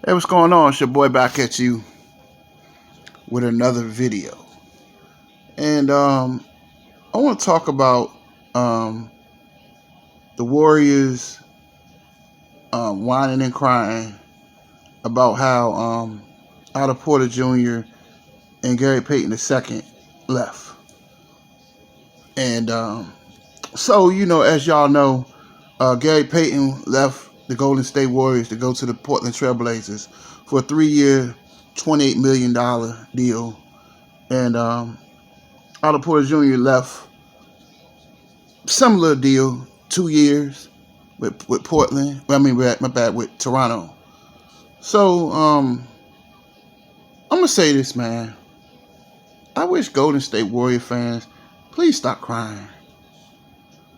Hey, what's going on? It's your boy back at you with another video. And I want to talk about um, the Warriors whining and crying about how Otto Porter Jr. and Gary Payton II left. And as y'all know, Gary Payton left the Golden State Warriors to go to the Portland Trailblazers for a 3-year, $28 million deal. And Otto Porter Jr. left similar deal, 2 years with Portland. With Toronto. So I'm gonna say this, man. I wish Golden State Warrior fans please stop crying.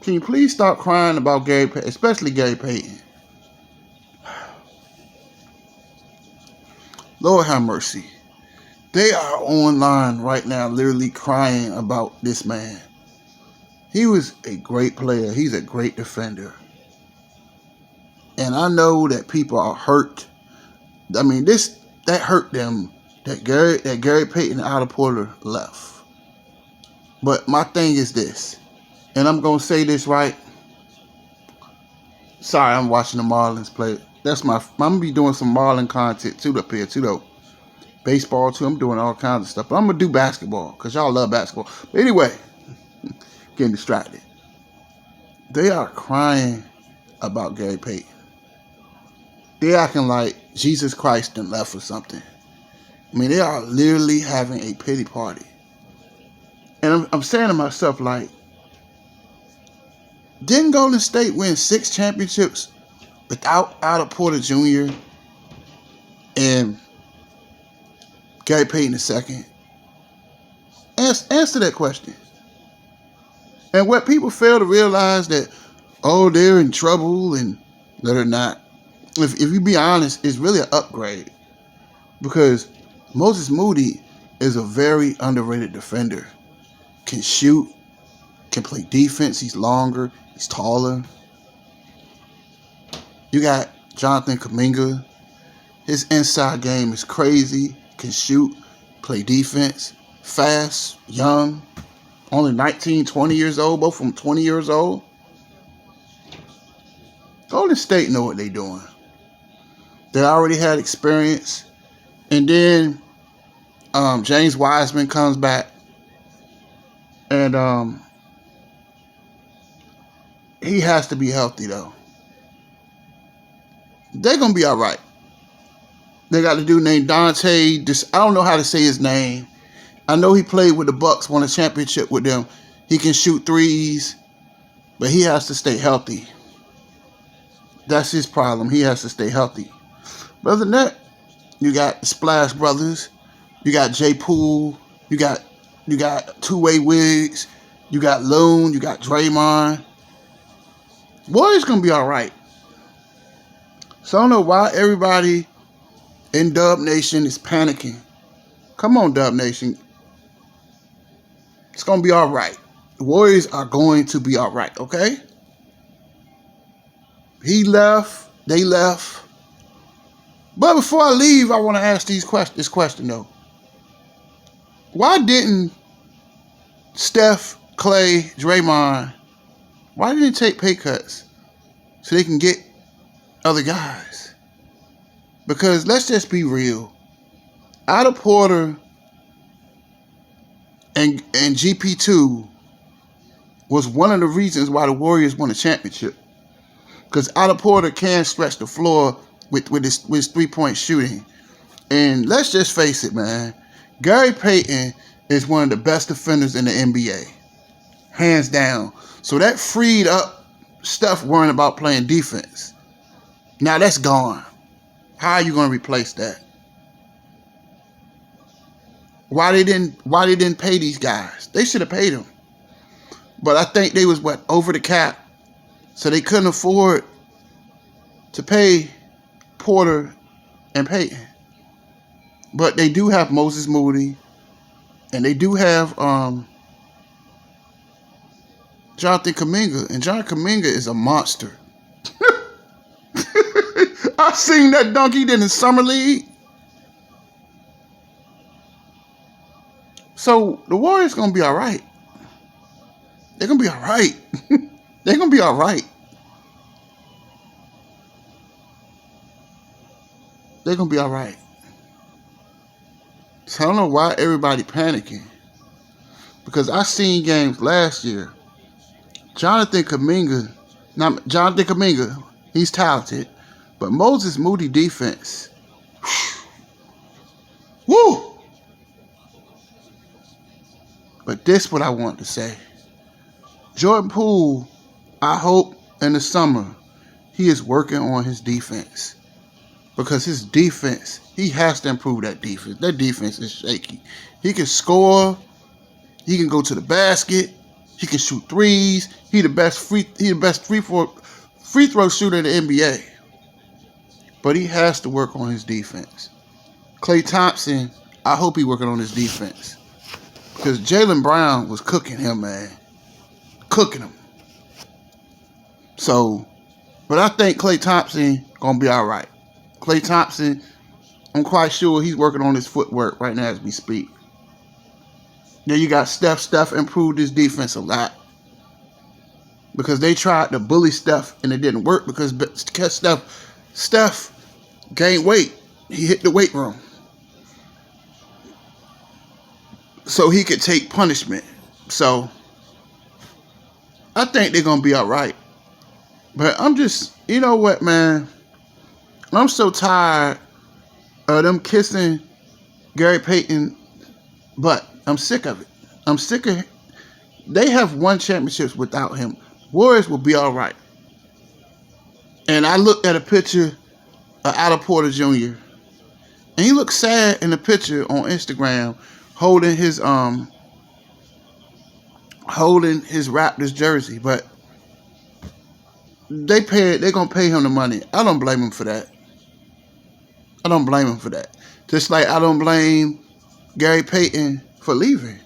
Can you please stop crying about Gary Payton, especially Gary Payton? Lord have mercy. They are online right now, literally crying about this man. He was a great player. He's a great defender. And I know that people are hurt. I mean, that hurt them that Gary Payton and Otto Porter left. But my thing is this, and I'm gonna say this right. Sorry, I'm watching the Marlins play. I'm gonna be doing some Marlin content too up here too though. Baseball too. I'm doing all kinds of stuff. But I'm gonna do basketball because y'all love basketball. But anyway, getting distracted. They are crying about Gary Payton. They're acting like Jesus Christ done left or something. I mean, they are literally having a pity party. And I'm saying to myself, like, didn't Golden State win 6 championships without Otto Porter Jr. and Gary Payton II? Answer that question. And what people fail to realize that, oh, they're in trouble, and no, they're not. If you be honest, it's really an upgrade. Because Moses Moody is a very underrated defender. Can shoot, can play defense. He's longer, he's taller. You got Jonathan Kuminga. His inside game is crazy. Can shoot, play defense, fast, young. Only 19, 20 years old, both from 20 years old. Golden State know what they're doing. They already had experience. And then James Wiseman comes back. And he has to be healthy, though. They're going to be all right. They got a dude named Dante. I don't know how to say his name. I know he played with the Bucks, won a championship with them. He can shoot threes, but he has to stay healthy. That's his problem. He has to stay healthy. But other than that, you got the Splash Brothers. You got J. Poole. You got two-way Wiggs. You got Loon. You got Draymond. Warriors going to be all right. So I don't know why everybody in Dub Nation is panicking. Come on, Dub Nation. It's going to be all right. The Warriors are going to be all right, okay? He left. They left. But before I leave, I want to ask this question, though. Why didn't Steph, Clay, Draymond, why didn't they take pay cuts so they can get other guys? Because let's just be real. Otto Porter and GP2 was one of the reasons why the Warriors won a championship. Because Otto Porter can stretch the floor with his three-point shooting. And let's just face it, man. Gary Payton is one of the best defenders in the NBA. Hands down. So that freed up Steph worrying about playing defense. Now that's gone. How are you going to replace that? Why they didn't pay these guys? They should have paid them. But I think they was over the cap. So they couldn't afford to pay Porter and Payton. But they do have Moses Moody. And they do have Jonathan Kuminga. And Jonathan Kuminga is a monster. I I seen that dunk he did in Summer League. So the Warriors gonna be all right. They're gonna be all right. They're gonna be all right. They're gonna be all right. So I don't know why everybody panicking. Because I seen games last year. Jonathan Kuminga, he's talented. But Moses Moody defense. Woo! But this what I want to say. Jordan Poole, I hope in the summer he is working on his defense. Because his defense, he has to improve that defense. That defense is shaky. He can score. He can go to the basket. He can shoot threes. He the best free throw shooter in the NBA. But he has to work on his defense. Klay Thompson, I hope he working on his defense. Because Jaylen Brown was cooking him, man. Cooking him. So, but I think Klay Thompson gonna be all right. Klay Thompson, I'm quite sure he's working on his footwork right now as we speak. Then you got Steph. Steph improved his defense a lot. Because they tried to bully Steph and it didn't work because Steph gained weight. He hit the weight room. So he could take punishment. So I think they're going to be all right. But I'm just, you know what, man? I'm so tired of them kissing Gary Payton butt. I'm sick of it. I'm sick of it. They have won championships without him. Warriors will be all right. And I looked at a picture of Otto Porter Jr. And he looked sad in the picture on Instagram holding his Raptors jersey. But they're gonna pay him the money. I don't blame him for that. I don't blame him for that. Just like I don't blame Gary Payton for leaving.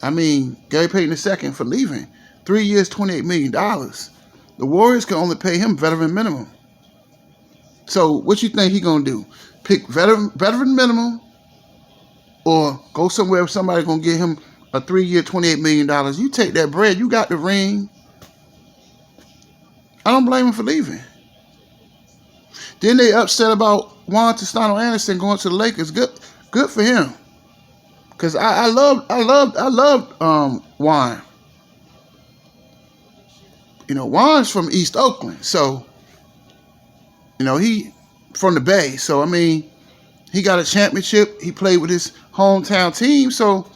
I mean, Gary Payton II for leaving. 3 years, $28 million. The Warriors can only pay him veteran minimum. So what you think he gonna do? Pick veteran minimum or go somewhere if somebody gonna give him a 3 year, $28 million. You take that bread, you got the ring. I don't blame him for leaving. Then they upset about Juan Toscano Anderson going to the Lakers. Good for him. Cause I loved Juan. You know, Juan's from East Oakland, so you know he from the Bay. So I mean, he got a championship. He played with his hometown team, so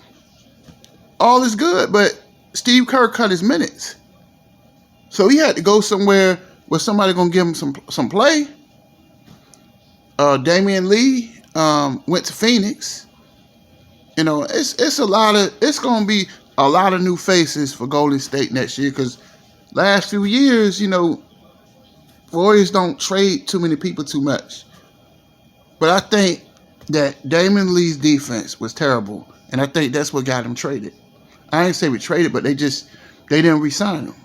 all is good. But Steve Kerr cut his minutes, so he had to go somewhere where somebody gonna give him some play. Damian Lee went to Phoenix. You know, it's gonna be a lot of new faces for Golden State next year because last few years, you know, Warriors don't trade too many people too much. But I think that Damian Lee's defense was terrible, and I think that's what got him traded. I ain't say we traded, but they didn't re-sign him.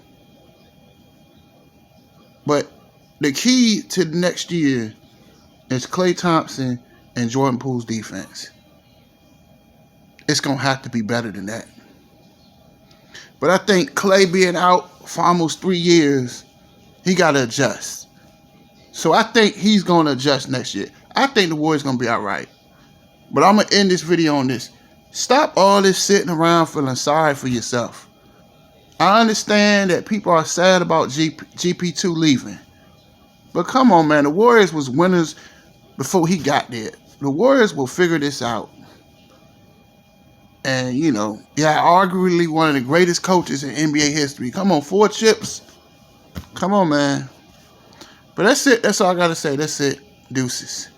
But the key to the next year is Klay Thompson and Jordan Poole's defense. It's going to have to be better than that. But I think Klay being out for almost 3 years, he got to adjust. So I think he's going to adjust next year. I think the Warriors going to be all right. But I'm going to end this video on this. Stop all this sitting around feeling sorry for yourself. I understand that people are sad about GP2 leaving. But come on, man. The Warriors was winners before he got there. The Warriors will figure this out. And, you know, yeah, arguably one of the greatest coaches in NBA history. Come on, 4 chips. Come on, man. But that's it. That's all I got to say. That's it. Deuces.